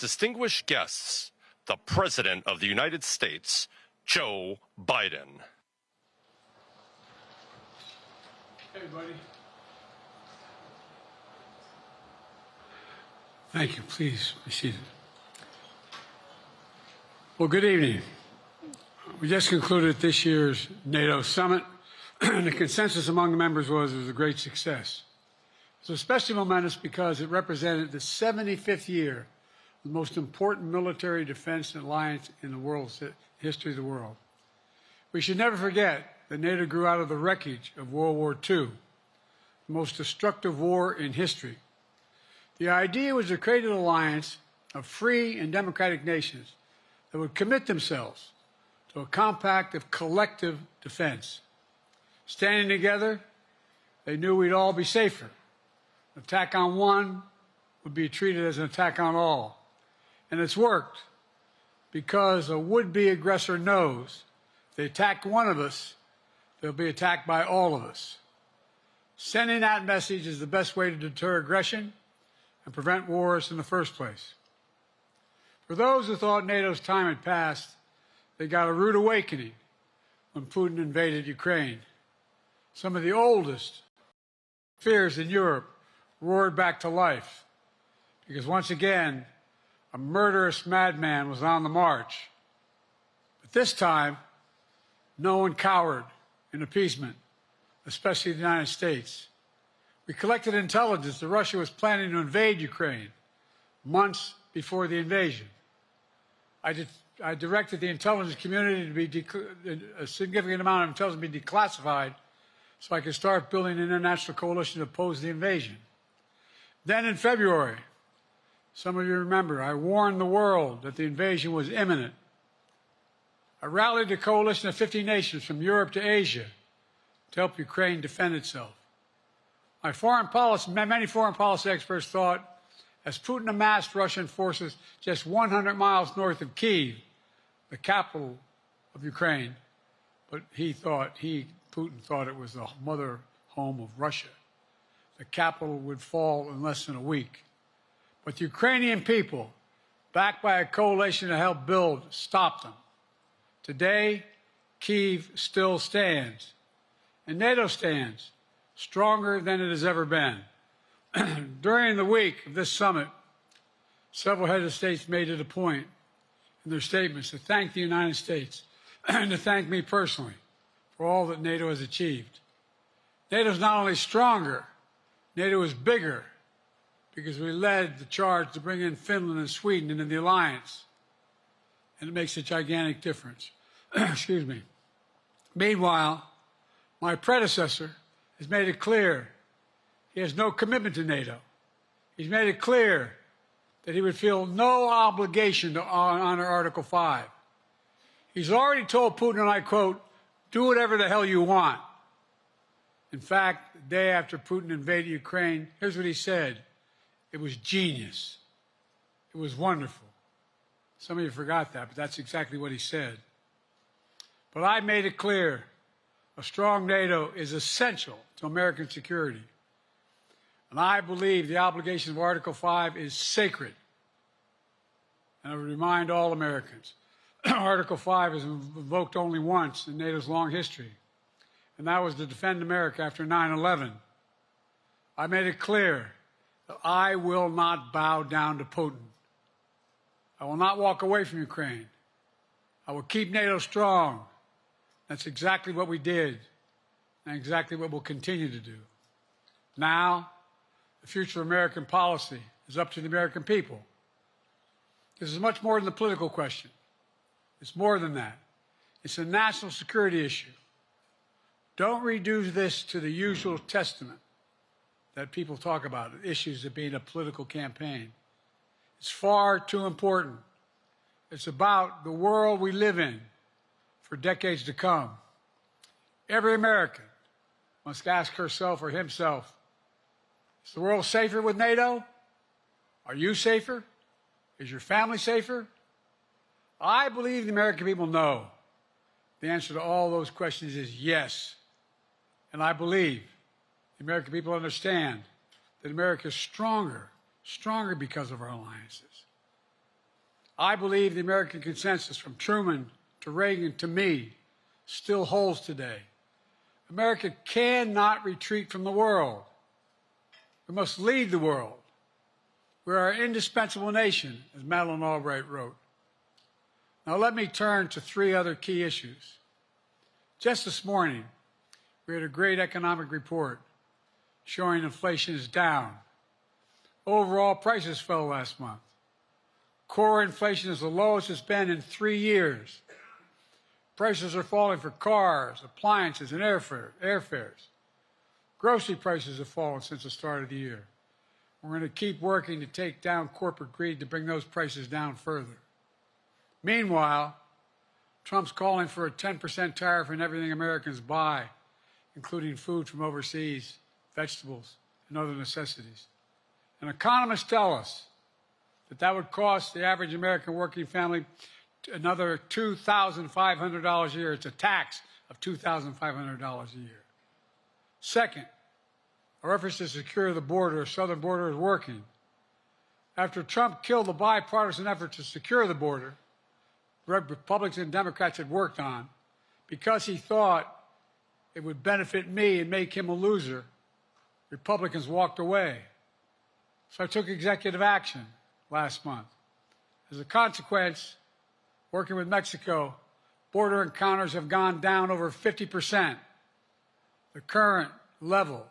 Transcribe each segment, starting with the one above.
distinguished guests, the President of the United States, Joe Biden. Hey, buddy. Thank you. Please be seated. Well, good evening. We just concluded this year's NATO summit, and the consensus among the members was it was a great success. It was especially momentous because it represented the 75th year of the most important military defense alliance in the world's history of the world. We should never forget that NATO grew out of the wreckage of World War II, the most destructive war in history. The idea was to create an alliance of free and democratic nations that would commit themselves to a compact of collective defense. Standing together, they knew we'd all be safer. An attack on one would be treated as an attack on all. And it's worked because a would-be aggressor knows if they attack one of us, they'll be attacked by all of us. Sending that message is the best way to deter aggression and prevent wars in the first place. For those who thought NATO's time had passed, they got a rude awakening when Putin invaded Ukraine. Some of the oldest fears in Europe roared back to life because once again, a murderous madman was on the march. But this time, no one cowered in appeasement, especially the United States. We collected intelligence that Russia was planning to invade Ukraine months before the invasion. I directed the intelligence community to be a significant amount of intelligence be declassified so I could start building an international coalition to oppose the invasion. Then in February, some of you remember, I warned the world that the invasion was imminent. I rallied a coalition of 50 nations from Europe to Asia to help Ukraine defend itself. Many foreign policy experts thought as Putin amassed Russian forces just 100 miles north of Kyiv, the capital of Ukraine, but Putin thought it was the mother home of Russia. The capital would fall in less than a week. But the Ukrainian people, backed by a coalition to help build, stopped them. Today, Kyiv still stands, and NATO stands stronger than it has ever been. During the week of this summit, several heads of states made it a point in their statements to thank the United States and to thank me personally for all that NATO has achieved. NATO is not only stronger, NATO is bigger because we led the charge to bring in Finland and Sweden into the alliance, and it makes a gigantic difference. Excuse me. Meanwhile, my predecessor has made it clear he has no commitment to NATO. He's made it clear that he would feel no obligation to honor Article 5. He's already told Putin, and I quote, "Do whatever the hell you want." In fact, the day after Putin invaded Ukraine, here's what he said. It was genius. It was wonderful. Some of you forgot that, but that's exactly what he said. But I made it clear a strong NATO is essential to American security. And I believe the obligation of Article 5 is sacred. And I would remind all Americans, Article 5 is invoked only once in NATO's long history, and that was to defend America after 9/11. I made it clear that I will not bow down to Putin. I will not walk away from Ukraine. I will keep NATO strong. That's exactly what we did, and exactly what we'll continue to do. Now, the future of American policy is up to the American people. This is much more than the political question. It's more than that. It's a national security issue. Don't reduce this to the usual testament that people talk about, issues of being a political campaign. It's far too important. It's about the world we live in for decades to come. Every American must ask herself or himself, is the world safer with NATO? Are you safer? Is your family safer? I believe the American people know the answer to all those questions is yes. And I believe the American people understand that America is stronger because of our alliances. I believe the American consensus from Truman to Reagan to me still holds today. America cannot retreat from the world. We must lead the world. We are an indispensable nation, as Madeleine Albright wrote. Now let me turn to three other key issues. Just this morning, we had a great economic report showing inflation is down. Overall prices fell last month. Core inflation is the lowest it's been in 3 years. Prices are falling for cars, appliances, and airfares. Grocery prices have fallen since the start of the year. We're going to keep working to take down corporate greed to bring those prices down further. Meanwhile, Trump's calling for a 10% tariff on everything Americans buy, including food from overseas, vegetables, and other necessities. And economists tell us that would cost the average American working family another $2,500 a year. It's a tax of $2,500 a year. Second, our efforts to secure the border, the southern border, is working. After Trump killed the bipartisan effort to secure the border, Republicans and Democrats had worked on, because he thought it would benefit me and make him a loser, Republicans walked away. So I took executive action last month. As a consequence, working with Mexico, border encounters have gone down over 50%. The current level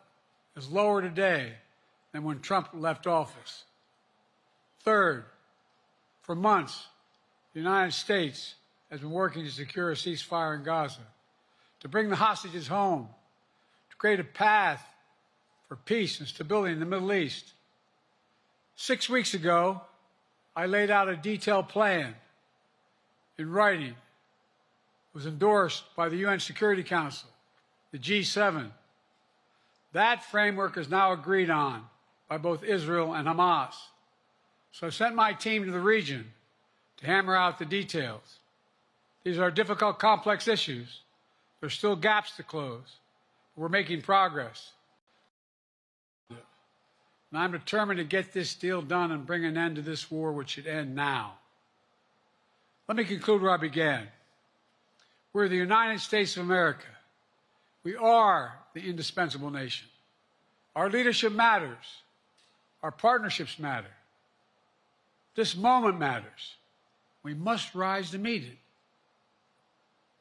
is lower today than when Trump left office. Third, for months, the United States has been working to secure a ceasefire in Gaza, to bring the hostages home, to create a path for peace and stability in the Middle East. 6 weeks ago, I laid out a detailed plan in writing. It was endorsed by the UN Security Council, the G7. That framework is now agreed on by both Israel and Hamas. So I sent my team to the region to hammer out the details. These are difficult, complex issues. There's still gaps to close. We're making progress. And I'm determined to get this deal done and bring an end to this war, which should end now. Let me conclude where I began. We're the United States of America. We are the indispensable nation. Our leadership matters. Our partnerships matter. This moment matters. We must rise to meet it.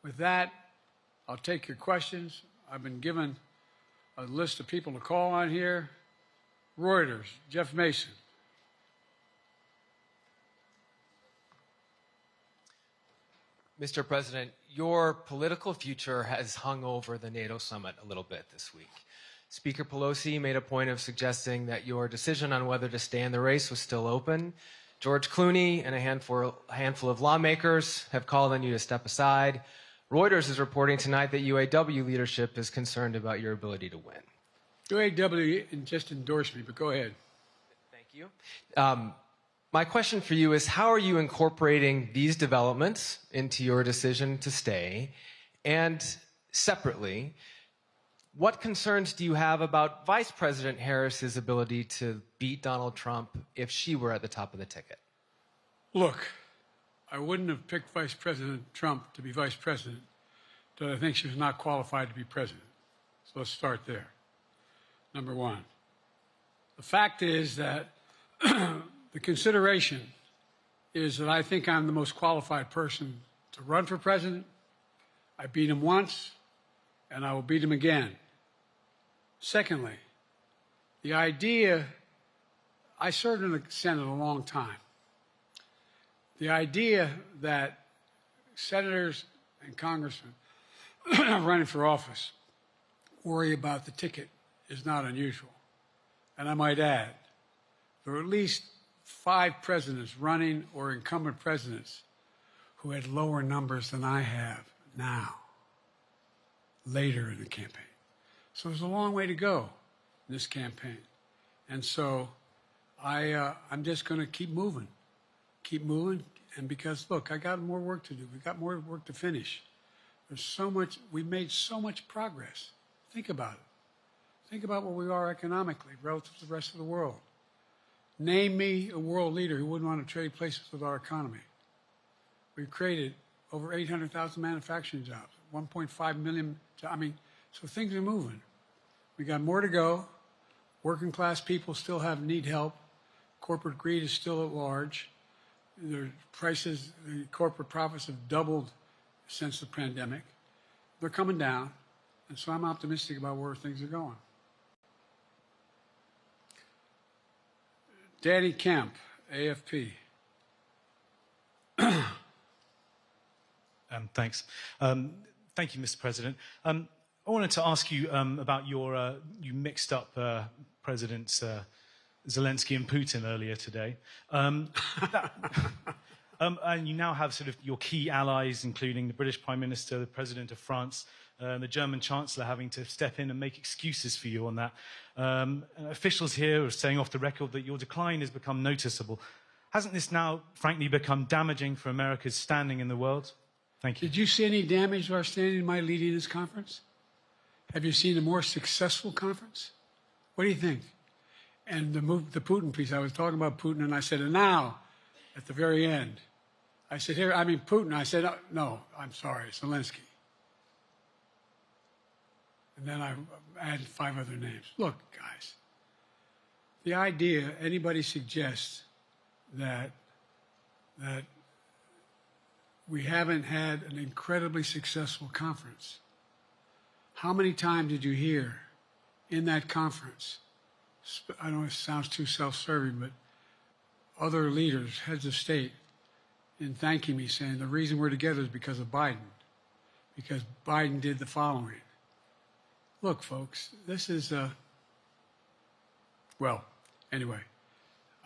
With that, I'll take your questions. I've been given a list of people to call on here. Reuters, Jeff Mason. Mr. President, your political future has hung over the NATO summit a little bit this week. Speaker Pelosi made a point of suggesting that your decision on whether to stay in the race was still open. George Clooney and a handful of lawmakers have called on you to step aside. Reuters is reporting tonight that UAW leadership is concerned about your ability to win. UAW just endorsed me, but go ahead. Thank you. My question for you is, how are you incorporating these developments into your decision to stay? And separately, what concerns do you have about Vice President Harris's ability to beat Donald Trump if she were at the top of the ticket? Look, I wouldn't have picked Vice President Trump to be vice president, but I think she was not qualified to be president. So let's start there. Number one. The fact is that the consideration is that I think I'm the most qualified person to run for president. I beat him once, and I will beat him again. Secondly, the idea, I served in the Senate a long time. The idea that senators and congressmen running for office worry about the ticket is not unusual. And I might add, there are at least 5 presidents running or incumbent presidents who had lower numbers than I have now, later in the campaign. So there's a long way to go in this campaign. And so I'm just going to keep moving. And because, look, I got more work to do. We've got more work to finish. There's so much, we made so much progress. Think about it. Think about where we are economically relative to the rest of the world. Name me a world leader who wouldn't want to trade places with our economy. We've created over 800,000 manufacturing jobs, 1.5 million. So things are moving. We got more to go. Working class people still need help. Corporate greed is still at large. The corporate profits have doubled since the pandemic. They're coming down, and so I'm optimistic about where things are going. Danny Kemp, AFP. Thanks. Thank you, Mr. President. I wanted to ask you about you mixed up Presidents Zelensky and Putin earlier today. And you now have sort of your key allies, including the British Prime Minister, the President of France, the German Chancellor having to step in and make excuses for you on that. Officials here are saying off the record that your decline has become noticeable. Hasn't this now, frankly, become damaging for America's standing in the world? Thank you. Did you see any damage to our standing in my leading this conference? Have you seen a more successful conference? What do you think? And the Putin piece, I was talking about Putin, and I said, and now, at the very end, I said, Putin. I said, no, I'm sorry, Zelensky. And then I added 5 other names. Look, guys, the idea anybody suggests that we haven't had an incredibly successful conference. How many times did you hear in that conference, I know it sounds too self-serving, but other leaders, heads of state, in thanking me, saying the reason we're together is because of Biden, because Biden did the following. Look, folks, this is, well, anyway,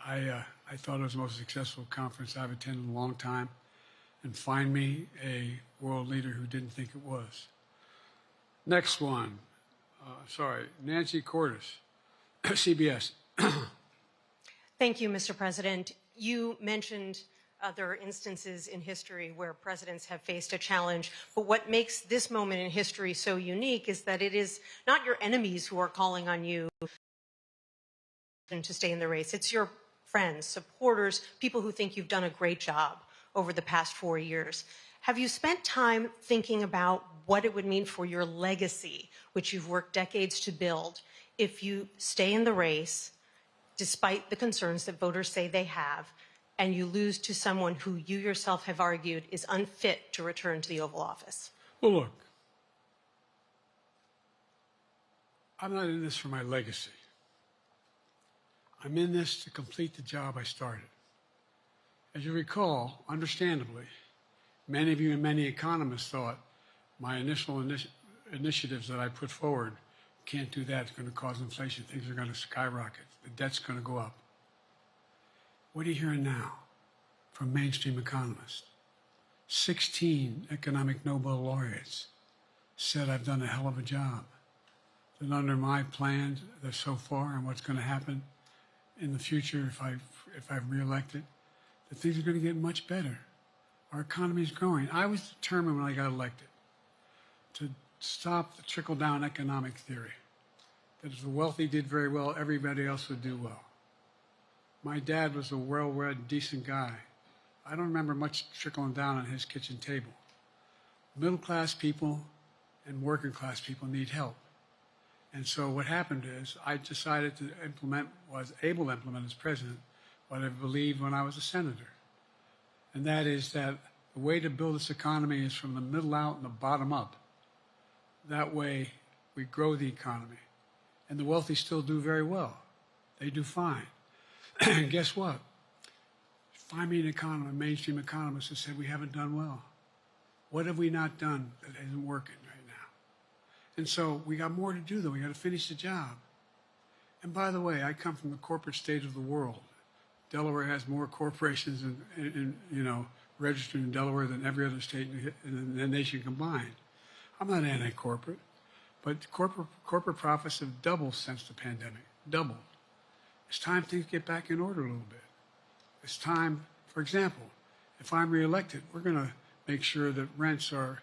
I thought it was the most successful conference I've attended in a long time, and find me a world leader who didn't think it was. Next one, Nancy Cordes, CBS. Thank you, Mr. President. You mentioned other instances in history where presidents have faced a challenge, but what makes this moment in history so unique is that it is not your enemies who are calling on you to stay in the race. It's your friends, supporters, people who think you've done a great job over the past 4 years. Have you spent time thinking about what it would mean for your legacy, which you've worked decades to build, if you stay in the race, despite the concerns that voters say they have, and you lose to someone who you yourself have argued is unfit to return to the Oval Office? Well, look, I'm not in this for my legacy. I'm in this to complete the job I started. As you recall, understandably, many of you and many economists thought my initial initiatives that I put forward, can't do that, it's going to cause inflation, things are going to skyrocket, the debt's going to go up. What are you hearing now from mainstream economists? 16 economic Nobel laureates said I've done a hell of a job. That under my plans so far and what's going to happen in the future if I'm reelected, that things are going to get much better. Our economy is growing. I was determined when I got elected to stop the trickle-down economic theory, that if the wealthy did very well, everybody else would do well. My dad was a well-read, decent guy. I don't remember much trickling down on his kitchen table. Middle-class people and working-class people need help. And so what happened is I decided to was able to implement as president what I believed when I was a senator. And that is that the way to build this economy is from the middle out and the bottom up. That way we grow the economy. And the wealthy still do very well. They do fine. And guess what? Find me an mainstream economist that said we haven't done well. What have we not done that isn't working right now? And so we got more to do, though. We got to finish the job. And by the way, I come from the corporate state of the world. Delaware has more corporations registered in Delaware than every other state in the nation combined. I'm not anti-corporate, but corporate profits have doubled since the pandemic. Doubled. It's time things get back in order a little bit. It's time, for example, if I'm reelected, we're going to make sure that rents are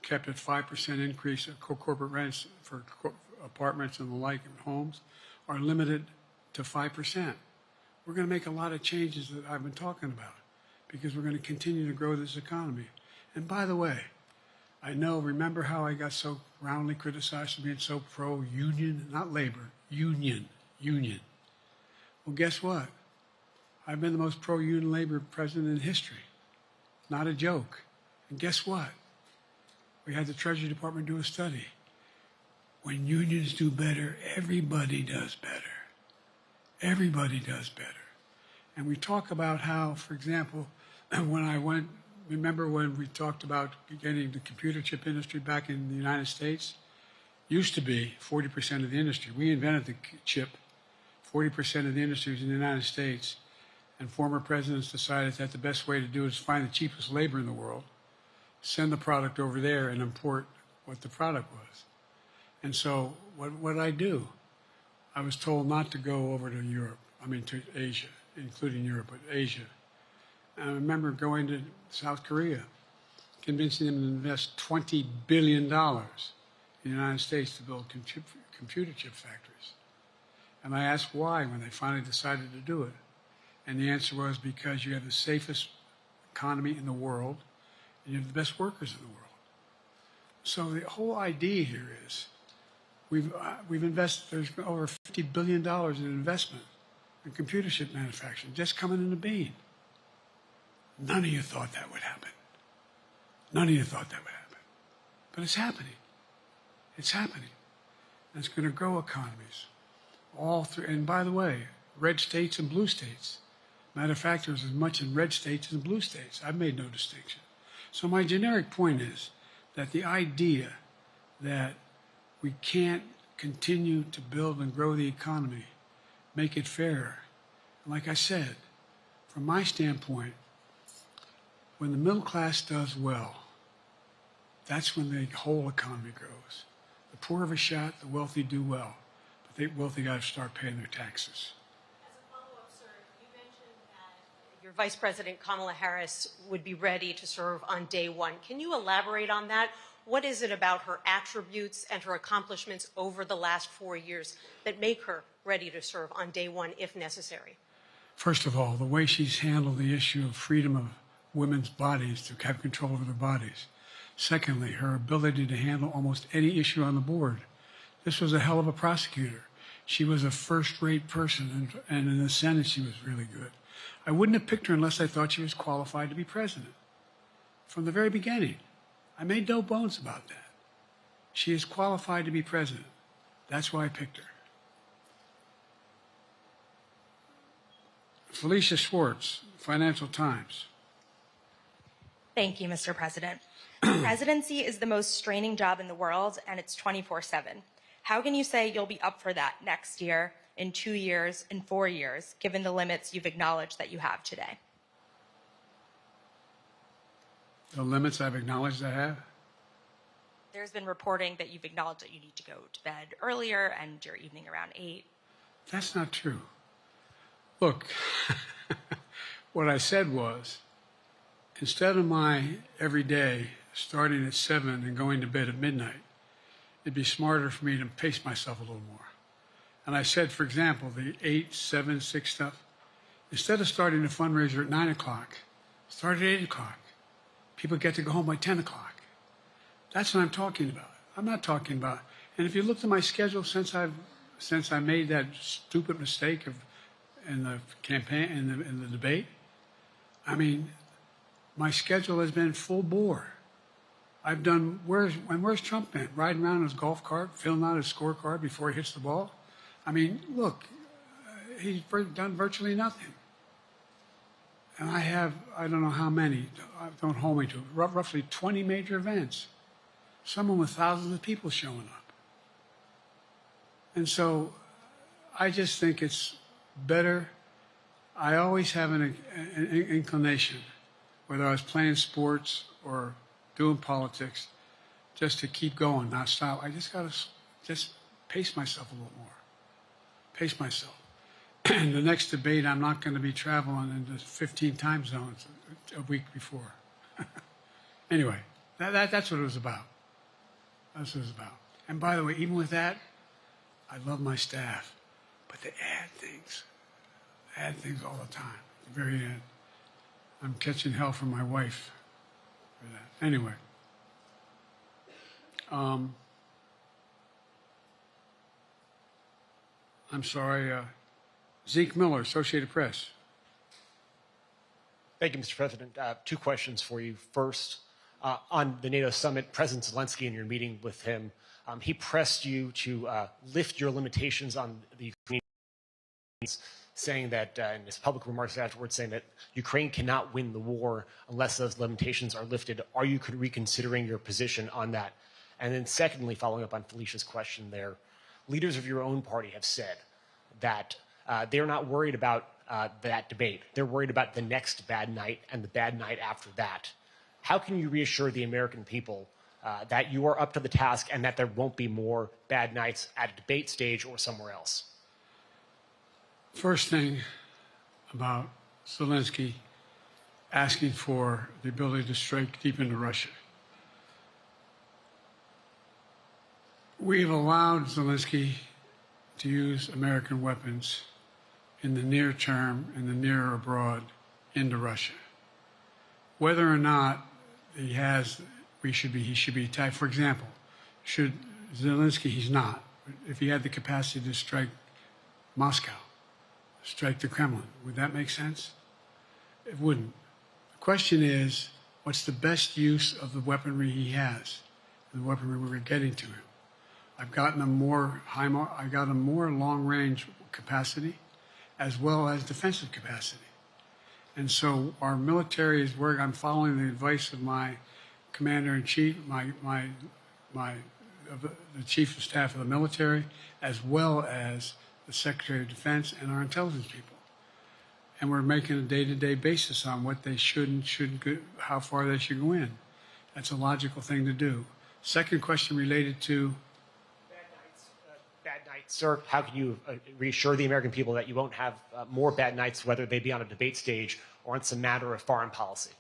kept at 5% increase, corporate rents for apartments and the like and homes are limited to 5%. We're going to make a lot of changes that I've been talking about because we're going to continue to grow this economy. And by the way, remember how I got so roundly criticized for being so pro-union, not labor, union. Well, guess what? I've been the most pro-union labor president in history. Not a joke. And guess what? We had the Treasury Department do a study. When unions do better, everybody does better. Everybody does better. And we talk about how, for example, remember when we talked about getting the computer chip industry back in the United States? Used to be 40% of the industry. We invented the chip. 40% of the industry was in the United States. And former presidents decided that the best way to do it is find the cheapest labor in the world, send the product over there, and import what the product was. And so what did I do? I was told not to go over to Europe, to Asia, including Europe, but Asia. And I remember going to South Korea, convincing them to invest $20 billion in the United States to build computer chip factories. And I asked why when they finally decided to do it. And the answer was because you have the safest economy in the world and you have the best workers in the world. So the whole idea here is we've invested, there's over $50 billion in investment in computer chip manufacturing just coming into being. None of you thought that would happen. None of you thought that would happen. But it's happening. It's happening. And it's going to grow economies all through. And by the way, red states and blue states. Matter of fact, there's as much in red states as in blue states. I've made no distinction. So my generic point is that the idea that we can't continue to build and grow the economy, make it fairer. And like I said, from my standpoint, when the middle class does well, that's when the whole economy grows. The poor have a shot, the wealthy do well, but the wealthy got to start paying their taxes. As a follow-up, sir, you mentioned that your Vice President Kamala Harris would be ready to serve on day one. Can you elaborate on that? What is it about her attributes and her accomplishments over the last 4 years that make her ready to serve on day one if necessary? First of all, the way she's handled the issue of freedom of women's bodies to have control over their bodies. Secondly, her ability to handle almost any issue on the board. This was a hell of a prosecutor. She was a first-rate person, and in the Senate she was really good. I wouldn't have picked her unless I thought she was qualified to be president. From the very beginning, I made no bones about that. She is qualified to be president. That's why I picked her. Felicia Schwartz, Financial Times. Thank you, Mr. President. Presidency is the most straining job in the world, and it's 24/7. How can you say you'll be up for that next year, in 2 years, in 4 years, given the limits you've acknowledged that you have today? The limits I've acknowledged I have? There's been reporting that you've acknowledged that you need to go to bed earlier and your evening around 8. That's not true. Look, what I said was, instead of my every day starting at 7 and going to bed at midnight, it'd be smarter for me to pace myself a little more. And I said, for example, the 8, 7, 6 stuff, instead of starting a fundraiser at 9 o'clock, start at 8 o'clock. People get to go home by 10 o'clock. That's what I'm talking about. I'm not talking about, and if you look at my schedule since I made that stupid mistake in the campaign, in the debate, I mean, my schedule has been full bore. I've done, where's Trump been? Riding around in his golf cart, filling out his scorecard before he hits the ball? I mean, look, he's done virtually nothing. And I have, I don't know how many, don't hold me to it, roughly 20 major events. Some with thousands of people showing up. And so I just think it's better. I always have an inclination, whether I was playing sports or doing politics, just to keep going, not stop. I just got to just pace myself a little more. Pace myself. And the next debate, I'm not going to be traveling into 15 time zones a week before. Anyway, that's what it was about. That's what it was about. And by the way, even with that, I love my staff, but they add things all the time, at the very end. I'm catching hell from my wife for that. Anyway. I'm sorry, Zeke Miller, Associated Press. Thank you, Mr. President. Two questions for you. First, on the NATO summit, President Zelensky, in your meeting with him, he pressed you to lift your limitations on the Ukrainians, saying that, in his public remarks afterwards, saying that Ukraine cannot win the war unless those limitations are lifted. Are you reconsidering your position on that? And then secondly, following up on Felicia's question there, leaders of your own party have said that they're not worried about that debate. They're worried about the next bad night and the bad night after that. How can you reassure the American people that you are up to the task and that there won't be more bad nights at a debate stage or somewhere else? First thing about Zelensky asking for the ability to strike deep into Russia. We've allowed Zelensky to use American weapons in the near term, in the near or abroad, into Russia. Whether or not he should be attacked. For example, should Zelensky, he's not. If he had the capacity to strike Moscow, strike the Kremlin, would that make sense? It wouldn't. The question is, what's the best use of the weaponry he has, the weaponry we're getting to him? I've gotten him more long-range capacity, as well as defensive capacity. And so our military is where I'm following the advice of my commander-in-chief, the chief of staff of the military, as well as the Secretary of Defense and our intelligence people. And we're making a day-to-day basis on what they should and shouldn't go, how far they should go in. That's a logical thing to do. Second question related to Bad nights, sir. How can you reassure the American people that you won't have more bad nights, whether they be on a debate stage or it's a matter of foreign policy?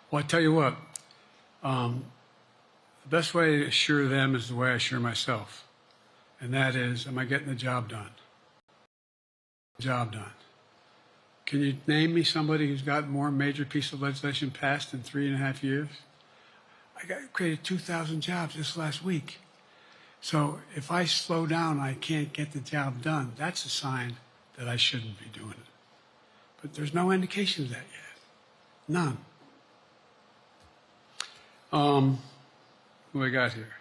Well, I tell you what, the best way to assure them is the way I assure myself. And that is, am I getting the job done? Can you name me somebody who's got more major piece of legislation passed in 3.5 years? I created 2,000 jobs just last week. So if I slow down, I can't get the job done. That's a sign that I shouldn't be doing it. But there's no indication of that yet. None. Who I got here?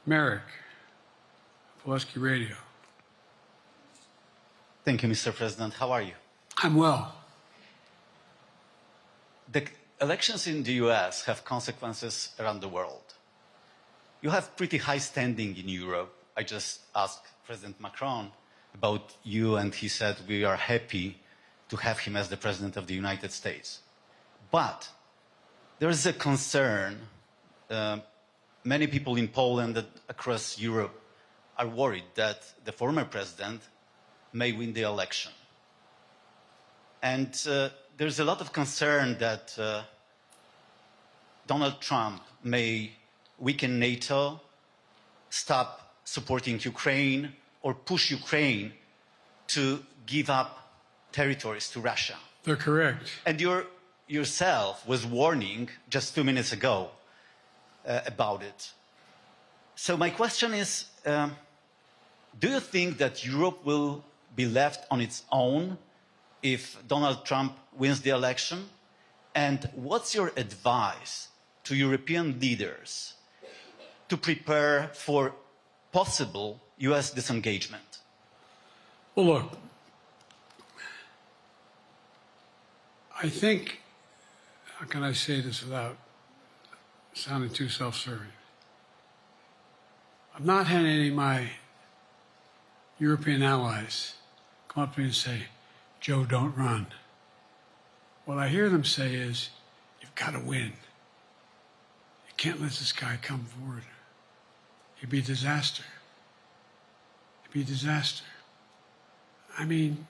Merrick, Pulaski Radio. Thank you, Mr. President. How are you? I'm well. The elections in the US have consequences around the world. You have pretty high standing in Europe. I just asked President Macron about you, and he said we are happy to have him as the President of the United States. But there is a concern. Many people in Poland and across Europe are worried that the former president may win the election. And there's a lot of concern that Donald Trump may weaken NATO, stop supporting Ukraine, or push Ukraine to give up territories to Russia. They're correct. And yourself was warning just 2 minutes ago about it. So my question is, do you think that Europe will be left on its own if Donald Trump wins the election? And what's your advice to European leaders to prepare for possible US disengagement? Well, look, I think, how can I say this without sounding too self-serving? I'm not having any of my European allies come up to me and say, Joe, don't run. What I hear them say is, you've got to win. You can't let this guy come forward. It'd be a disaster. It'd be a disaster. I mean,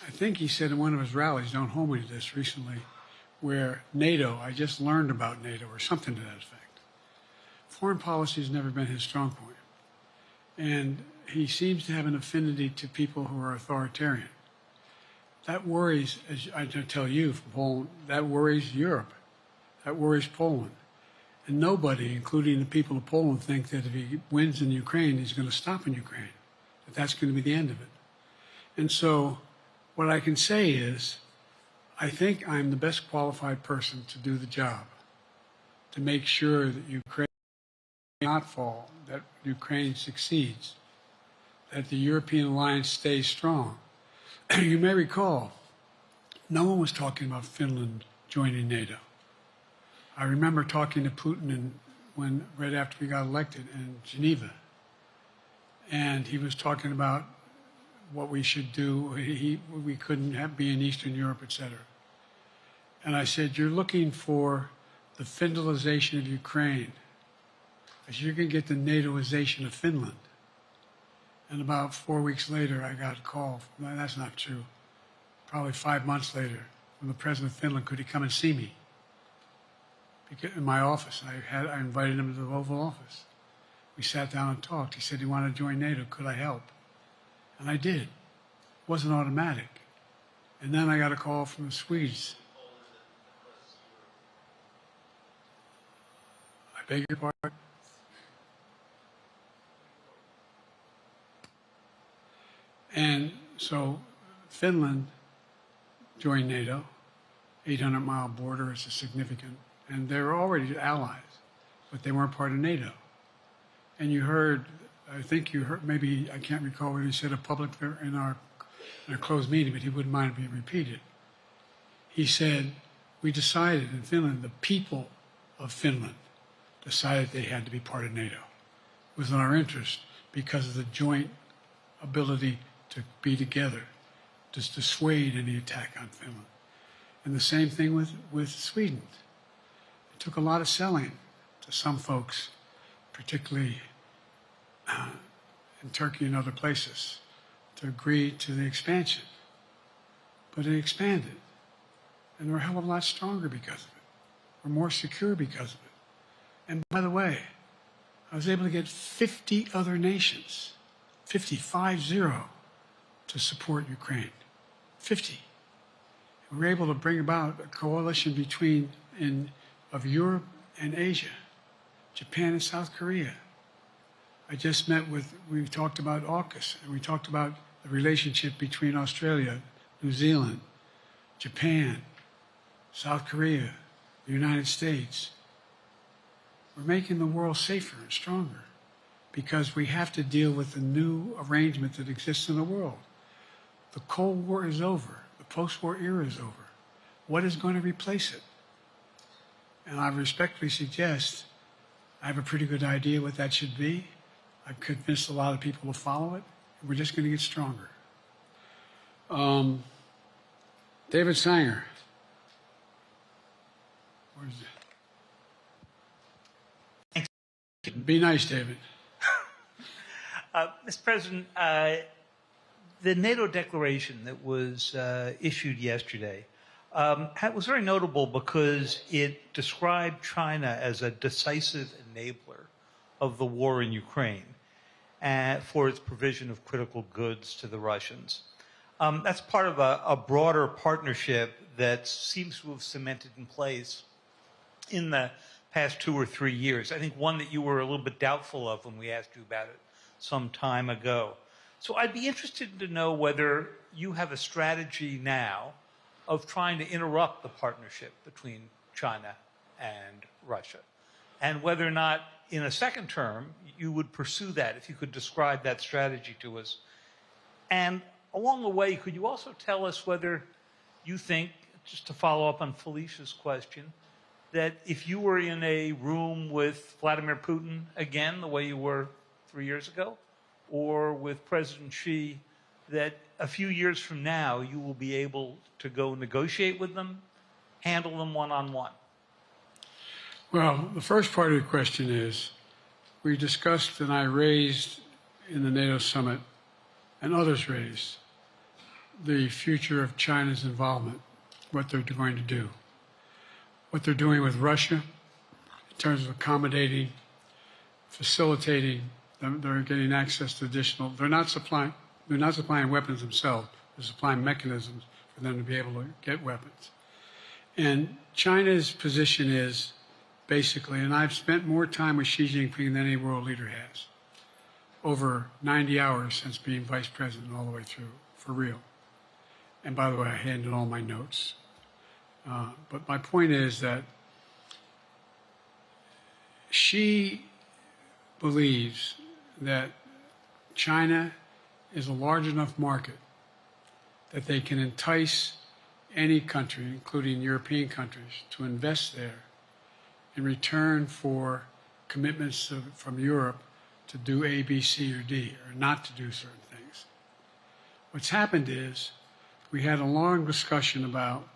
I think he said in one of his rallies, don't hold me to this, recently, where NATO, I just learned about NATO, or something to that effect. Foreign policy has never been his strong point. And he seems to have an affinity to people who are authoritarian. That worries, as I tell you from Poland, that worries Europe. That worries Poland. And nobody, including the people of Poland, think that if he wins in Ukraine, he's going to stop in Ukraine, that that's going to be the end of it. And so what I can say is, I think I'm the best qualified person to do the job, to make sure that Ukraine does not fall, that Ukraine succeeds, that the European alliance stays strong. You may recall, no one was talking about Finland joining NATO. I remember talking to Putin right after we got elected in Geneva, and he was talking about what we should do. We couldn't be in Eastern Europe, etc. And I said, you're looking for the Finlandization of Ukraine, as you're going to get the NATOization of Finland. And about 4 weeks later, I got a call. That's not true. Probably 5 months later, from the president of Finland, could he come and see me? In my office. I invited him to the Oval Office. We sat down and talked. He said he wanted to join NATO. Could I help? And I did. It wasn't automatic. And then I got a call from the Swedes. I beg your pardon? And so Finland joined NATO. 800-mile border is a significant. And they were already allies, but they weren't part of NATO. And you heard, I think you heard, maybe, I can't recall what he said in public in our closed meeting, but he wouldn't mind it being repeated. He said, we decided in Finland, the people of Finland decided they had to be part of NATO. It was in our interest because of the joint ability to be together, to dissuade any attack on Finland. And the same thing with Sweden. It took a lot of selling to some folks, particularly in Turkey and other places, to agree to the expansion. But it expanded. And we're a hell of a lot stronger because of it. We're more secure because of it. And by the way, I was able to get 50 other nations, 50, to support Ukraine. 50. We were able to bring about a coalition of Europe and Asia, Japan and South Korea. I just we talked about AUKUS, and we talked about the relationship between Australia, New Zealand, Japan, South Korea, the United States. We're making the world safer and stronger because we have to deal with the new arrangement that exists in the world. The Cold War is over. The post-war era is over. What is going to replace it? And I respectfully suggest I have a pretty good idea what that should be. I've convinced a lot of people to follow it. And we're just going to get stronger. David Sanger. Where's it? Be nice, David. Mr. President, the NATO declaration that was issued yesterday was very notable because it described China as a decisive enabler of the war in Ukraine for its provision of critical goods to the Russians. That's part of a broader partnership that seems to have cemented in place in the past 2 or 3 years. I think one that you were a little bit doubtful of when we asked you about it some time ago. So I'd be interested to know whether you have a strategy now of trying to interrupt the partnership between China and Russia, and whether or not in a second term you would pursue that, if you could describe that strategy to us. And along the way, could you also tell us whether you think, just to follow up on Felicia's question, that if you were in a room with Vladimir Putin again, the way you were 3 years ago, or with President Xi, that a few years from now you will be able to go negotiate with them, handle them one-on-one? Well, the first part of the question is, we discussed and I raised in the NATO summit, and others raised, the future of China's involvement, what they're going to do, what they're doing with Russia in terms of accommodating, facilitating, They're getting access to additional. They're not supplying weapons themselves. They're supplying mechanisms for them to be able to get weapons. And China's position is basically, and I've spent more time with Xi Jinping than any world leader has, over 90 hours since being vice president all the way through, for real. And by the way, I handed all my notes. But my point is that Xi believes that China is a large enough market that they can entice any country, including European countries, to invest there in return for commitments from Europe to do A, B, C, or D, or not to do certain things. What's happened is we had a long discussion about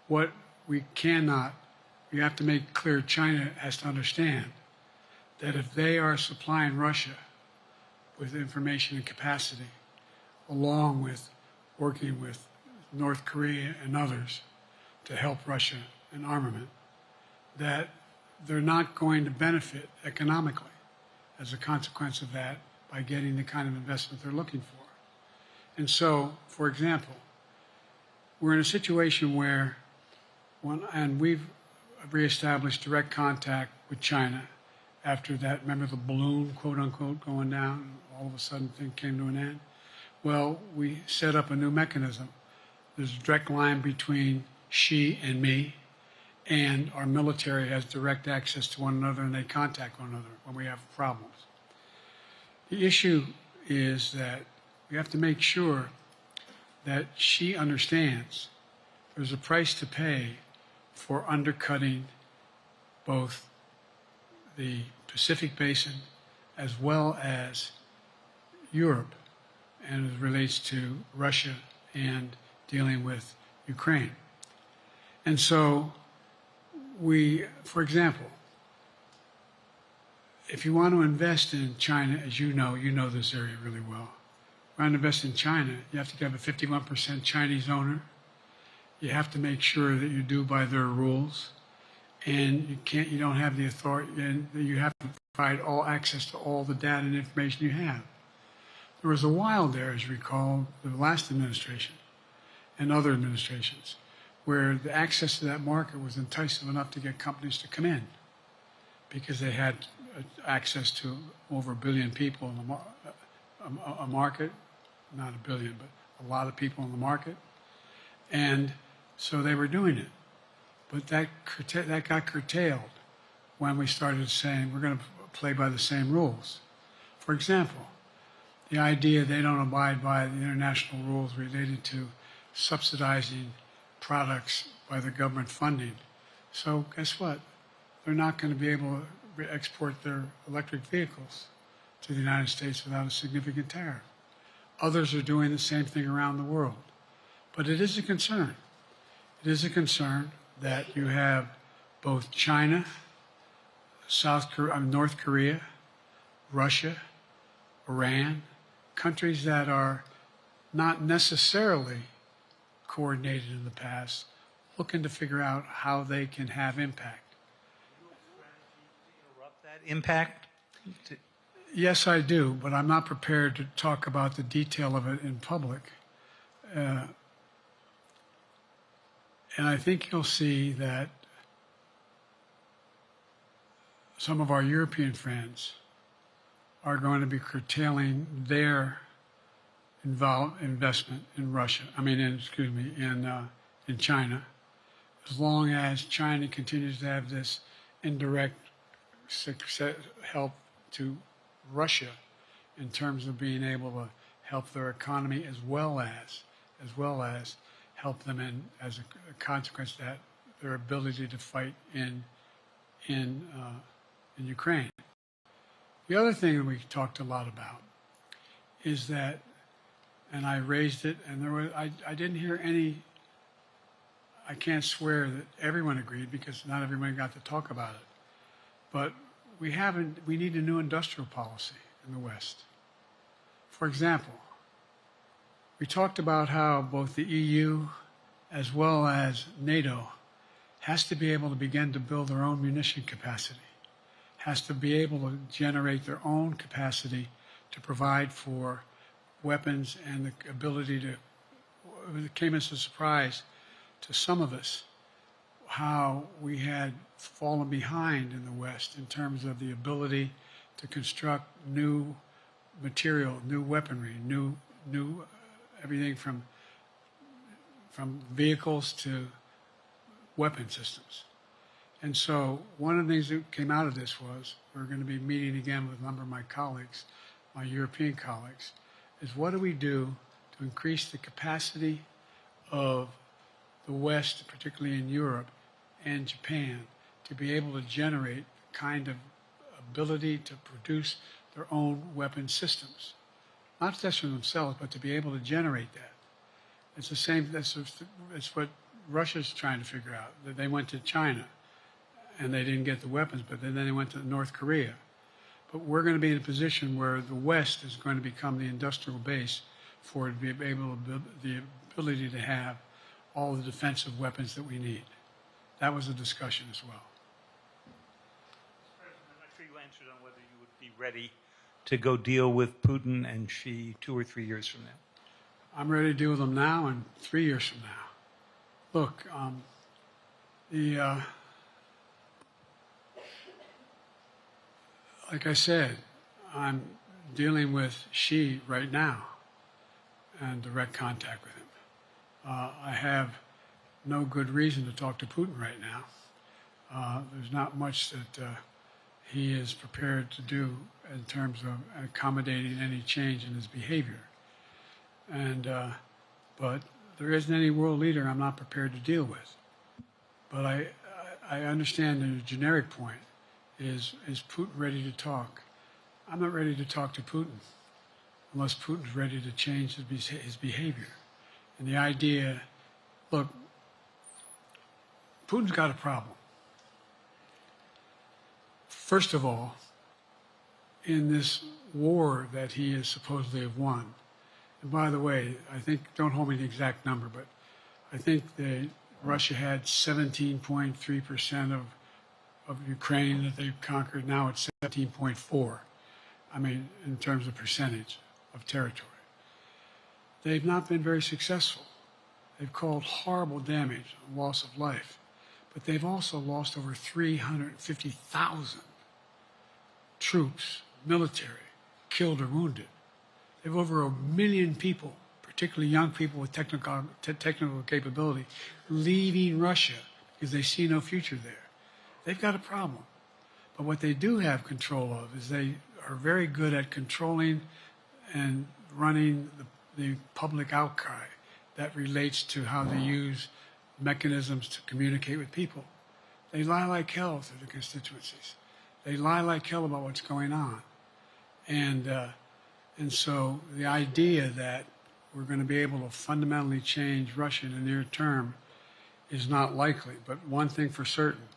what we have to make clear. China has to understand that if they are supplying Russia with information and capacity, along with working with North Korea and others to help Russia in armament, that they're not going to benefit economically as a consequence of that by getting the kind of investment they're looking for. And so, for example, we're in a situation where, and we've reestablished direct contact with China after that, remember the balloon, quote unquote, going down, all of a sudden things came to an end? Well, we set up a new mechanism. There's a direct line between Xi and me, and our military has direct access to one another, and they contact one another when we have problems. The issue is that we have to make sure that Xi understands there's a price to pay for undercutting both the Pacific Basin as well as Europe, and as it relates to Russia and dealing with Ukraine. And so for example, if you want to invest in China, as you know this area really well. If you want to invest in China, you have to have a 51% Chinese owner. You have to make sure that you do by their rules, and you don't have the authority, and you have to provide all access to all the data and information you have. There was a while there, as you recall, the last administration and other administrations, where the access to that market was enticing enough to get companies to come in because they had access to over 1 billion people in a market, not 1 billion, but a lot of people in the market. And so they were doing it. But that got curtailed when we started saying we're going to play by the same rules. For example, the idea they don't abide by the international rules related to subsidizing products by the government funding. So guess what? They're not going to be able to export their electric vehicles to the United States without a significant tariff. Others are doing the same thing around the world. But it is a concern. It is a concern that you have both China, North Korea, Russia, Iran, countries that are not necessarily coordinated in the past, looking to figure out how they can have impact. Interrupt that impact? Yes, I do, but I'm not prepared to talk about the detail of it in public. And I think you'll see that some of our European friends are going to be curtailing their investment in Russia. In China, as long as China continues to have this indirect help to Russia in terms of being able to help their economy as well as help them in, as a consequence of that, their ability to fight in Ukraine. The other thing that we talked a lot about is that, and I raised it, and I didn't hear any. I can't swear that everyone agreed because not everyone got to talk about it. But we need a new industrial policy in the West. For example, we talked about how both the EU as well as NATO has to be able to begin to build their own munition capacity, has to be able to generate their own capacity to provide for weapons and the ability to, it came as a surprise to some of us how we had fallen behind in the West in terms of the ability to construct new material, new weaponry, new everything from vehicles to weapon systems. And so one of the things that came out of this was we're going to be meeting again with a number of my colleagues, my European colleagues, is what do we do to increase the capacity of the West, particularly in Europe and Japan, to be able to generate the kind of ability to produce their own weapon systems. Not just for themselves, but to be able to generate that. It's the same, it's what Russia's trying to figure out. They went to China and they didn't get the weapons, but then they went to North Korea. But we're going to be in a position where the West is going to become the industrial base for it to be able to, the ability to have all the defensive weapons that we need. That was a discussion as well. I'm not sure you answered on whether you would be ready to go deal with Putin and Xi 2 or 3 years from now. I'm ready to deal with them now and 3 years from now. Look, like I said, I'm dealing with Xi right now and direct contact with him. I have no good reason to talk to Putin right now. There's not much that he is prepared to do in terms of accommodating any change in his behavior. And, but there isn't any world leader I'm not prepared to deal with. But I understand the generic point is Putin ready to talk? I'm not ready to talk to Putin unless Putin's ready to change his behavior. And the idea, look, Putin's got a problem. First of all, in this war that he is supposedly have won, and by the way, I think, don't hold me to the exact number, but I think that Russia had 17.3% of Ukraine that they've conquered. Now it's 17.4. I mean, in terms of percentage of territory. They've not been very successful. They've caused horrible damage, loss of life, but they've also lost over 350,000 troops, military, killed or wounded. They have over 1 million people, particularly young people with technical capability, leaving Russia because they see no future there. They've got a problem. But what they do have control of is they are very good at controlling and running the public outcry that relates to how they use mechanisms to communicate with people. They lie like hell to the constituencies. They lie like hell about what's going on. And so the idea that we're going to be able to fundamentally change Russia in the near term is not likely. But one thing for certain,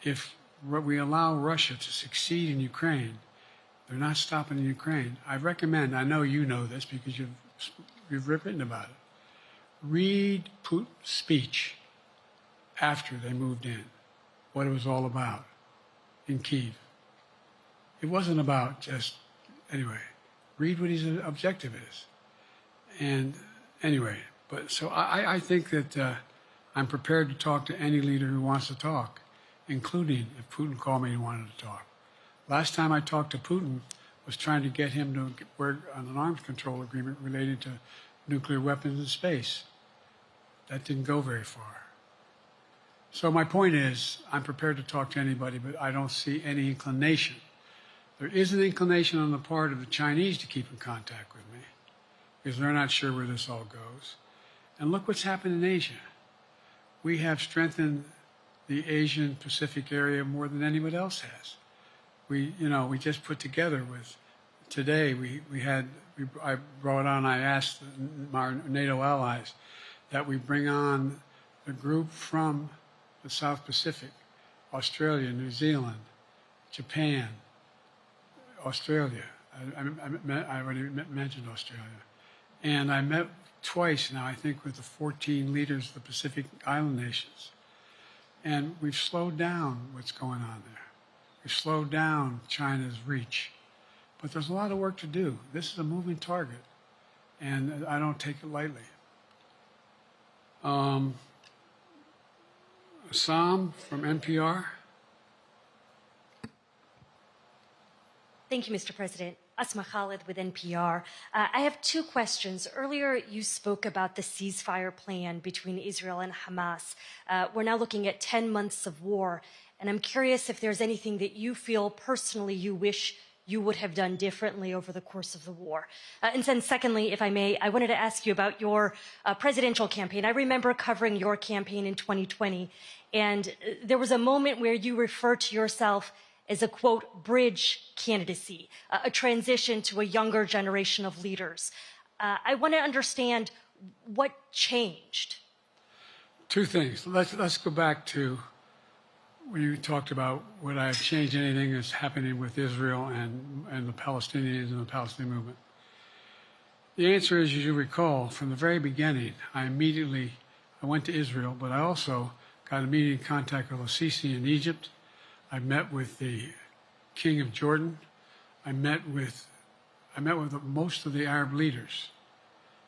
if we allow Russia to succeed in Ukraine, they're not stopping in Ukraine. I recommend, I know you know this because you've written about it, read Putin's speech after they moved in, what it was all about in Kyiv. It wasn't about just, anyway, read what his objective is. And anyway, but so I think that I'm prepared to talk to any leader who wants to talk, including if Putin called me and wanted to talk. Last time I talked to Putin was trying to get him to work on an arms control agreement related to nuclear weapons in space. That didn't go very far. So my point is, I'm prepared to talk to anybody, but I don't see any inclination. There is an inclination on the part of the Chinese to keep in contact with me because they're not sure where this all goes. And look what's happened in Asia. We have strengthened the Asian Pacific area more than anyone else has. We just put together with, today I brought on, I asked our NATO allies that we bring on a group from the South Pacific, Australia, New Zealand, Japan, Australia. I already mentioned Australia. And I met twice now, I think, with the 14 leaders of the Pacific Island nations. And we've slowed down what's going on there. We've slowed down China's reach. But there's a lot of work to do. This is a moving target, and I don't take it lightly. Sam from NPR. Thank you, Mr. President. Asma Khalid with NPR. I have two questions. Earlier, you spoke about the ceasefire plan between Israel and Hamas. We're now looking at 10 months of war, and I'm curious if there's anything that you feel personally you wish you would have done differently over the course of the war. And then secondly, if I may, I wanted to ask you about your presidential campaign. I remember covering your campaign in 2020, and there was a moment where you referred to yourself as a, quote, bridge candidacy, a transition to a younger generation of leaders. I want to understand what changed. Two things. Let's go back to when you talked about would I have changed anything that's happening with Israel and the Palestinians and the Palestinian movement. The answer is, as you recall, from the very beginning, I went to Israel, but I also got immediate contact with al-Sisi in Egypt. I met with the King of Jordan. I met with most of the Arab leaders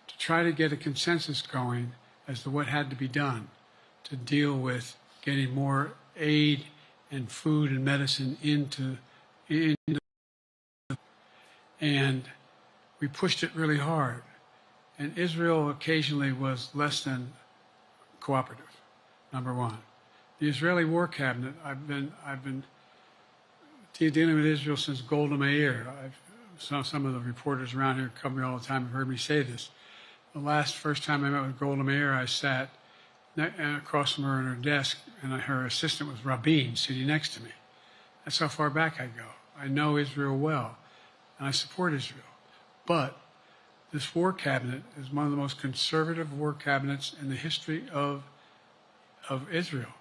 to try to get a consensus going as to what had to be done to deal with getting more aid and food and medicine into and we pushed it really hard. And Israel occasionally was less than cooperative, number one. The Israeli War Cabinet, I've been dealing with Israel since Golda Meir. Some of the reporters around here cover me all the time have heard me say this. The first time I met with Golda Meir, I sat across from her at her desk, and her assistant was Rabin sitting next to me. That's how far back I go. I know Israel well, and I support Israel. But this war cabinet is one of the most conservative war cabinets in the history of Israel.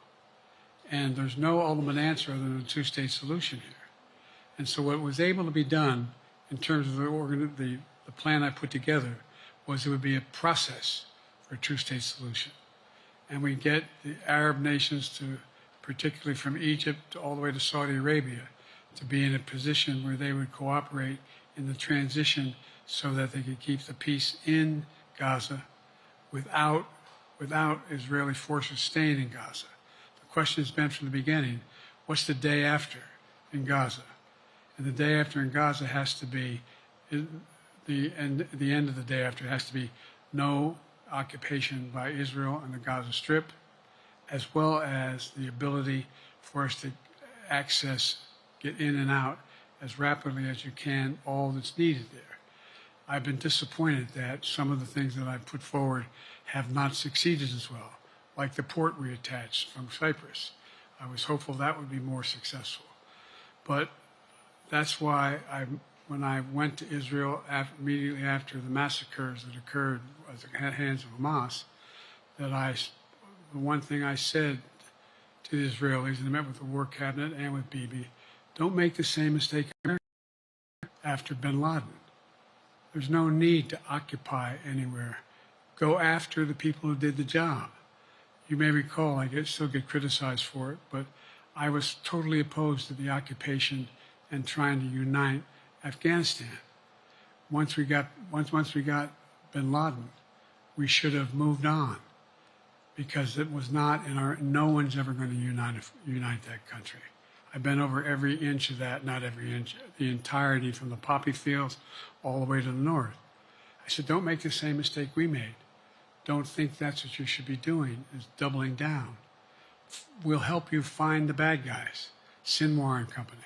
And there's no ultimate answer other than a two-state solution here. And so what was able to be done in terms of the plan I put together was it would be a process for a two-state solution. And we get the Arab nations to, particularly from Egypt all the way to Saudi Arabia, to be in a position where they would cooperate in the transition so that they could keep the peace in Gaza without Israeli forces staying in Gaza. The question has been from the beginning, what's the day after in Gaza? And the day after in Gaza has to be, the end of the day after has to be no occupation by Israel and the Gaza Strip, as well as the ability for us to get in and out as rapidly as you can, all that's needed there. I've been disappointed that some of the things that I've put forward have not succeeded as well, like the port we attached from Cyprus. I was hopeful that would be more successful. But that's why when I went to Israel immediately after the massacres that occurred at the hands of Hamas, the one thing I said to the Israelis, and I met with the War Cabinet and with Bibi, don't make the same mistake after bin Laden. There's no need to occupy anywhere. Go after the people who did the job. You may recall, I still get criticized for it, but I was totally opposed to the occupation and trying to unite Afghanistan. Once we got bin Laden, we should have moved on, because it was not no one's ever going to unite that country. I've been over every inch of that, not every inch, the entirety from the poppy fields all the way to the north. I said, don't make the same mistake we made. Don't think that's what you should be doing, is doubling down. We'll help you find the bad guys, Sinwar and company.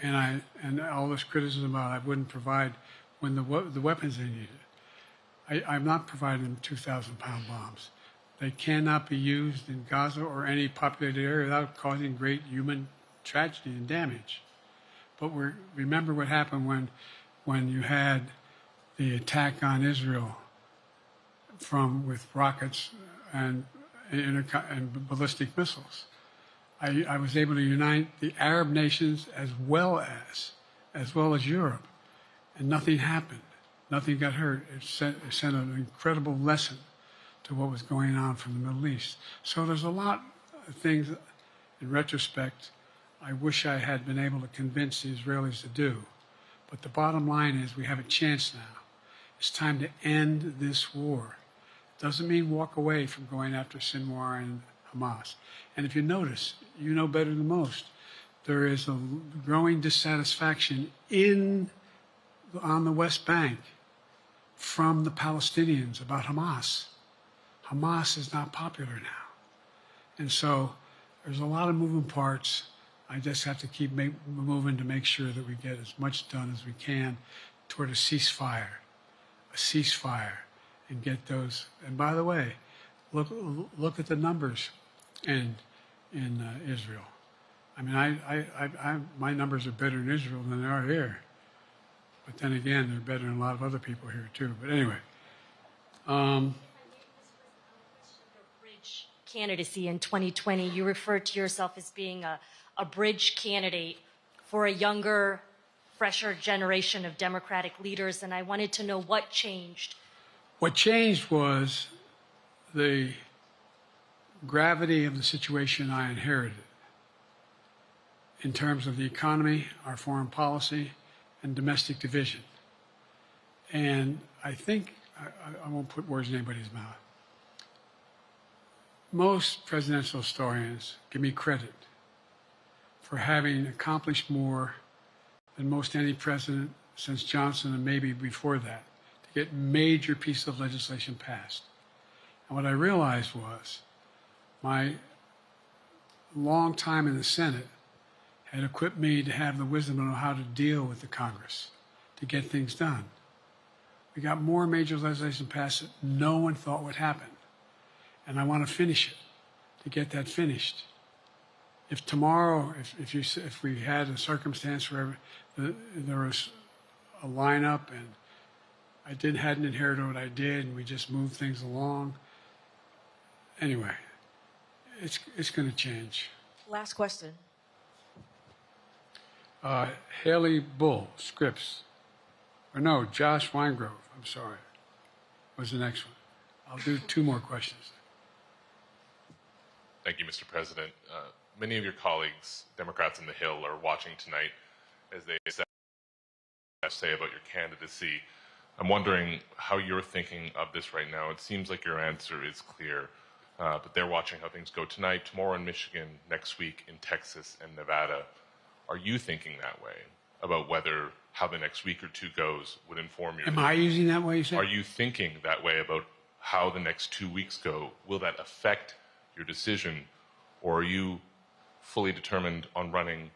And all this criticism about I wouldn't provide when the weapons they needed. I'm not providing them 2,000-pound bombs. They cannot be used in Gaza or any populated area without causing great human tragedy and damage. But remember what happened when you had the attack on Israel with rockets and ballistic missiles. I was able to unite the Arab nations as well as Europe, and nothing happened. Nothing got hurt. It sent an incredible lesson to what was going on from the Middle East. So there's a lot of things, in retrospect, I wish I had been able to convince the Israelis to do. But the bottom line is we have a chance now. It's time to end this war. Doesn't mean walk away from going after Sinwar and Hamas. And if you notice, you know better than most, there is a growing dissatisfaction on the West Bank from the Palestinians about Hamas. Hamas is not popular now. And so there's a lot of moving parts. I just have to keep moving to make sure that we get as much done as we can toward a ceasefire, and get those. And by the way, look at the numbers in Israel. I mean, my numbers are better in Israel than they are here. But then again, they're better than a lot of other people here too. But anyway. Bridge candidacy in 2020, you referred to yourself as being a bridge candidate for a younger, fresher generation of Democratic leaders, and I wanted to know what changed. What changed was the gravity of the situation I inherited in terms of the economy, our foreign policy, and domestic division. And I think, I won't put words in anybody's mouth, most presidential historians give me credit for having accomplished more than most any president since Johnson and maybe before that to get major pieces of legislation passed. And what I realized was my long time in the Senate had equipped me to have the wisdom to know how to deal with the Congress, to get things done. We got more major legislation passed that no one thought would happen. And I want to finish it, to get that finished. If tomorrow, if we had a circumstance where there was a lineup and I hadn't inherited what I did and we just moved things along, anyway, it's going to change. Last question. Haley Bull, Scripps. Or no, Josh Weingrove, I'm sorry, was the next one. I'll do two more questions. Thank you, Mr. President. Many of your colleagues, Democrats on the Hill, are watching tonight as they say about your candidacy. I'm wondering how you're thinking of this right now. It seems like your answer is clear, but they're watching how things go tonight, tomorrow in Michigan, next week in Texas and Nevada. Are you thinking that way about how the next week or two goes would inform your... Am I using that way, you said? Are you thinking that way about how the next 2 weeks go? Will that affect your decision, or are you fully determined on running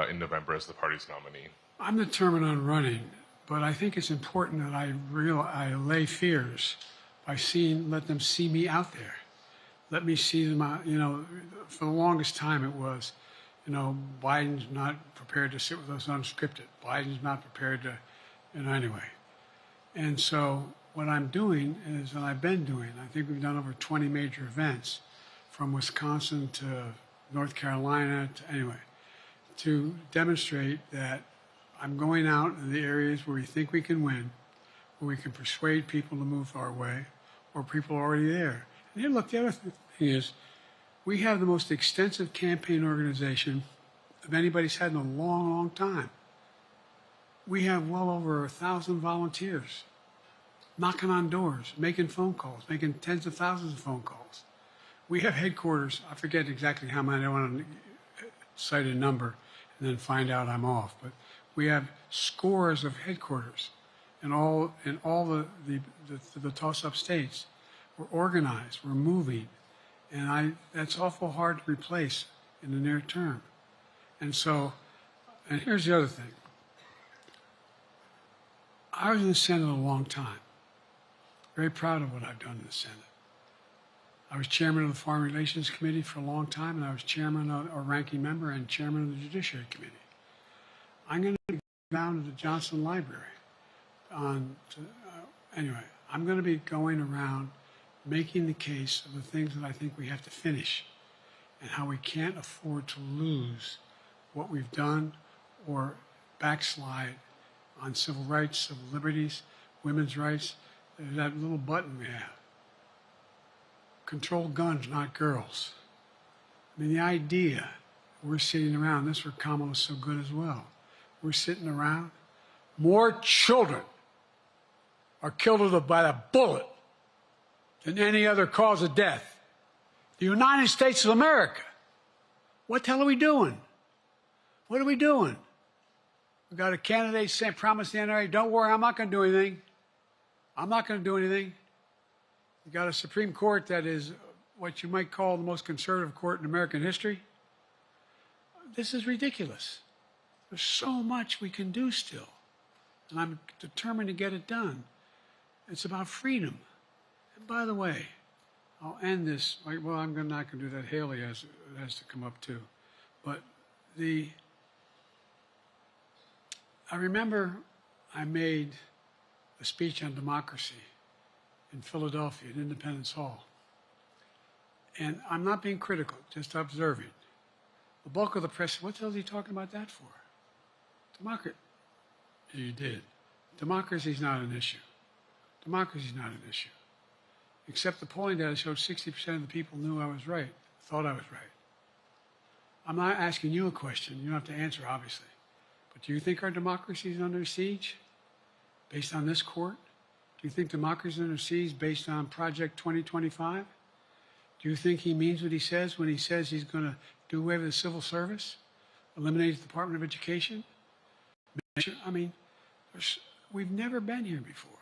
in November as the party's nominee? I'm determined on running, but I think it's important that I allay fears by let them see me out there. Let me see them out. You know, for the longest time it was, Biden's not prepared to sit with us unscripted. Biden's not prepared to, anyway. And so what I'm doing is, and I've been doing, I think we've done over 20 major events from Wisconsin to North Carolina to demonstrate that I'm going out in the areas where we think we can win, where we can persuade people to move our way, or people are already there. And here, look, the other thing is, we have the most extensive campaign organization of anybody's had in a long, long time. We have well over 1,000 volunteers knocking on doors, making phone calls, making tens of thousands of phone calls. We have headquarters, I forget exactly how many, I don't want to cite a number and then find out I'm off, but we have scores of headquarters in all the toss-up states. We're organized, we're moving, and that's awful hard to replace in the near term. And here's the other thing. I was in the Senate a long time. Very proud of what I've done in the Senate. I was chairman of the Foreign Relations Committee for a long time, and I was chairman or ranking member and chairman of the Judiciary Committee. I'm going to go down to the Johnson Library. Anyway, I'm going to be going around making the case of the things that I think we have to finish and how we can't afford to lose what we've done or backslide on civil rights, civil liberties, women's rights. There's that little button we have. Control guns, not girls. I mean, the idea We're sitting around. That's where Kamala's so good as well. We're sitting around. More children are killed by a bullet than any other cause of death. The United States of America. What the hell are we doing? What are we doing? We got a candidate saying, promised the NRA, don't worry, I'm not going to do anything. I'm not going to do anything. You got a Supreme Court that is what you might call the most conservative court in American history. This is ridiculous. There's so much we can do still. And I'm determined to get it done. It's about freedom. And by the way, I'll end this. Well, I'm not going to do that. Haley has to come up too. But I remember I made a speech on democracy in Philadelphia at Independence Hall. And I'm not being critical, just observing. The bulk of the press, what the hell is he talking about that for? Democracy. You did. Democracy is not an issue. Democracy is not an issue. Except the polling data showed 60% of the people knew I was right, thought I was right. I'm not asking you a question. You don't have to answer, obviously. But do you think our democracy is under siege based on this court? Do you think democracy is under siege based on Project 2025? Do you think he means what he says when he says he's going to do away with the civil service, eliminate the Department of Education? I mean, we've never been here before.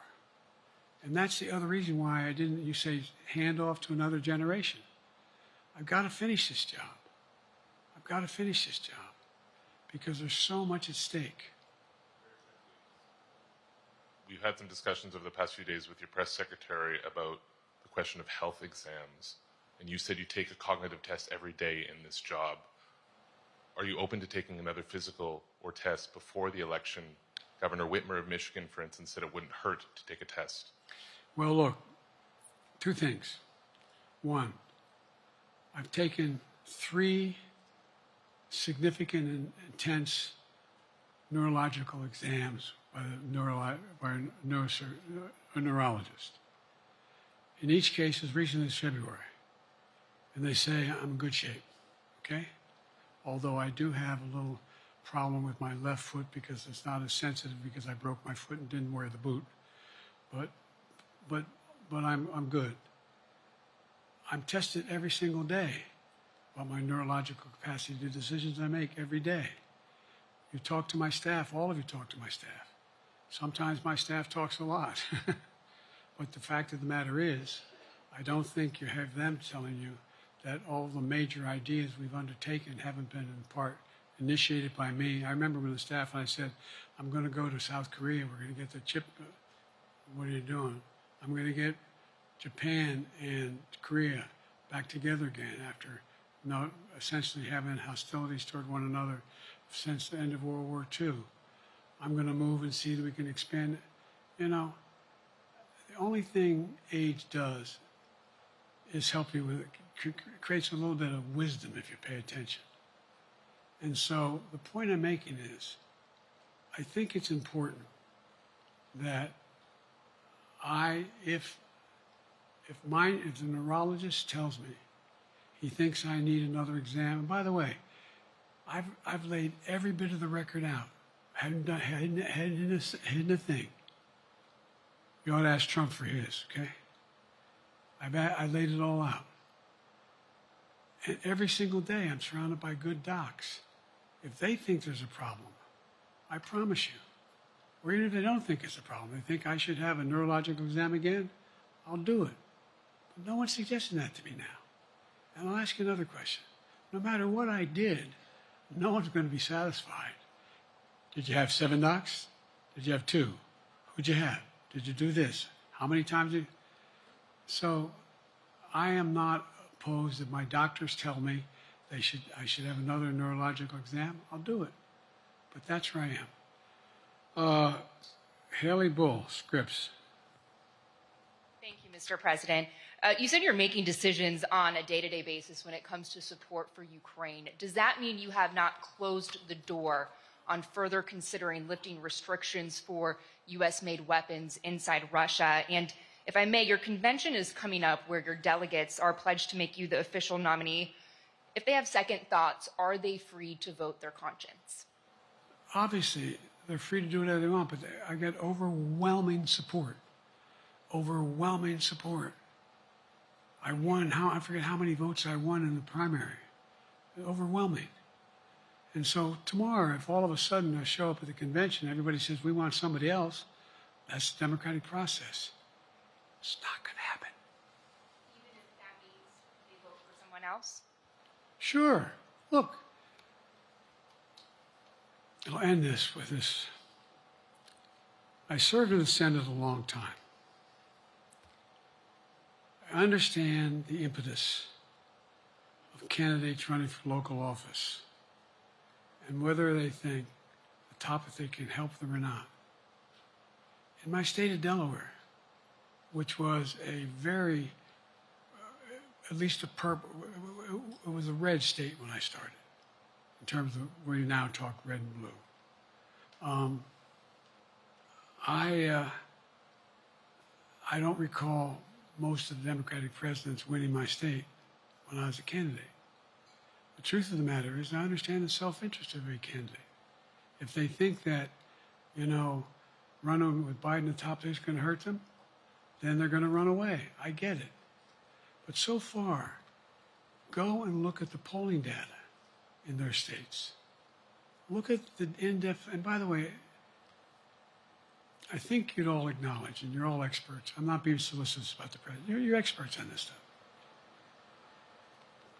And that's the other reason why you say, hand off to another generation. I've got to finish this job. I've got to finish this job because there's so much at stake. We've had some discussions over the past few days with your press secretary about the question of health exams. And you said you take a cognitive test every day in this job. Are you open to taking another physical or test before the election? Governor Whitmer of Michigan, for instance, said it wouldn't hurt to take a test. Well, look, two things. One, I've taken 3 significant and intense neurological exams by a neurologist. In each case, as recently as February. And they say I'm in good shape, okay? Although I do have a little problem with my left foot because it's not as sensitive because I broke my foot and didn't wear the boot. But I'm good. I'm tested every single day about my neurological capacity to do decisions I make every day. You talk to my staff, all of you talk to my staff. Sometimes my staff talks a lot. But the fact of the matter is, I don't think you have them telling you that all the major ideas we've undertaken haven't been in part initiated by me. I remember when the staff and I said, I'm going to go to South Korea, we're going to get the chip. What are you doing? I'm going to get Japan and Korea back together again after essentially having hostilities toward one another since the end of World War II. I'm going to move and see that we can expand. You know, the only thing age does is help you with it, creates a little bit of wisdom if you pay attention. And so the point I'm making is, I think it's important that if the neurologist tells me he thinks I need another exam, and by the way, I've laid every bit of the record out. Hadn't hidden a thing. You ought to ask Trump for his, okay? I laid it all out. And every single day I'm surrounded by good docs. If they think there's a problem, I promise you, or even if they don't think it's a problem, they think I should have a neurological exam again, I'll do it. But no one's suggesting that to me now. And I'll ask you another question. No matter what I did, no one's going to be satisfied. Did you have 7 docs? Did you have 2? Who'd you have? Did you do this? How many times did you? So I am not opposed if my doctors tell me I should have another neurological exam. I'll do it. But that's where I am. Haley Bull, Scripps. Thank you, Mr. President. You said you're making decisions on a day-to-day basis when it comes to support for Ukraine. Does that mean you have not closed the door on further considering lifting restrictions for U.S.-made weapons inside Russia? And if I may, your convention is coming up where your delegates are pledged to make you the official nominee. If they have second thoughts, are they free to vote their conscience? Obviously, they're free to do whatever they want, but I get overwhelming support. Overwhelming support. I won, I forget how many votes I won in the primary. Overwhelming. And so tomorrow, if all of a sudden I show up at the convention, everybody says, we want somebody else, that's the democratic process. It's not going to happen. Even if that means they vote for someone else? Sure. Look, I'll end this with this. I served in the Senate a long time. I understand the impetus of candidates running for local office and whether they think the topic can help them or not. In my state of Delaware, which was a very, at least it was a red state when I started, in terms of where you now talk red and blue. I don't recall most of the Democratic presidents winning my state when I was a candidate. The truth of the matter is I understand the self-interest of every candidate. If they think that, running with Biden at the top is going to hurt them, then they're going to run away. I get it. But so far, go and look at the polling data in their states. Look at the in-depth, and by the way, I think you'd all acknowledge, and you're all experts. I'm not being solicitous about the president. You're experts on this stuff.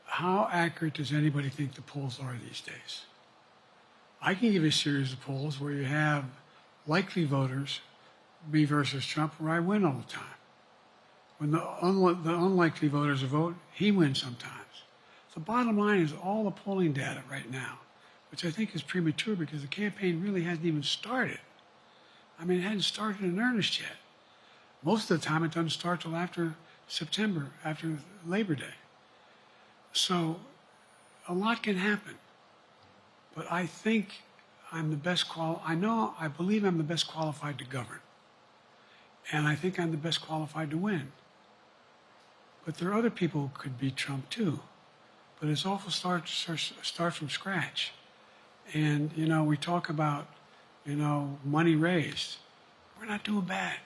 How accurate does anybody think the polls are these days? I can give you a series of polls where you have likely voters, me versus Trump, where I win all the time. When the unlikely voters vote, he wins sometimes. The bottom line is all the polling data right now, which I think is premature because the campaign really hasn't even started. I mean, it hadn't started in earnest yet. Most of the time, it doesn't start till after September, after Labor Day. So a lot can happen. But I think I'm the best I believe I'm the best qualified to govern. And I think I'm the best qualified to win. But there are other people who could beat Trump too. But it's awful start from scratch. And, we talk about, money raised. We're not doing bad.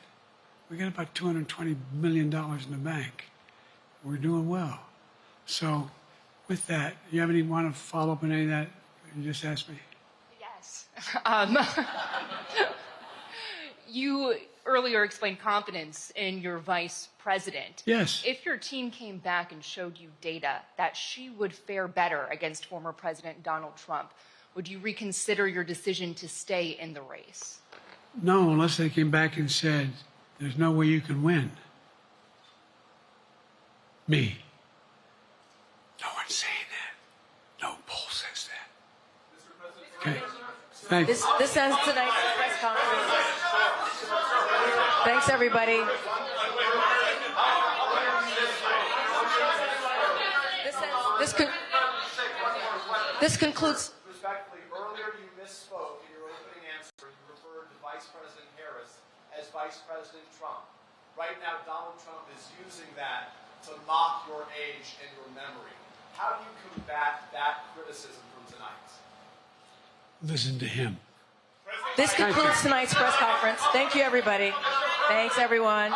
We got about $220 million in the bank. We're doing well. So with that, you have any want to follow up on any of that you just asked me? Yes. You earlier explained confidence in your vice president. Yes. If your team came back and showed you data that she would fare better against former President Donald Trump, would you reconsider your decision to stay in the race? No, unless they came back and said, there's no way you can win. Me. No one's saying that. No poll says that. Okay. Thanks. This ends tonight's press conference. Thanks, everybody. This concludes. Respectfully, earlier you misspoke in your opening answer. You referred to Vice President Harris as Vice President Trump. Right now, Donald Trump is using that to mock your age and your memory. How do you combat that criticism from tonight? Listen to him. This concludes tonight's press conference. Thank you, everybody. Thanks, everyone.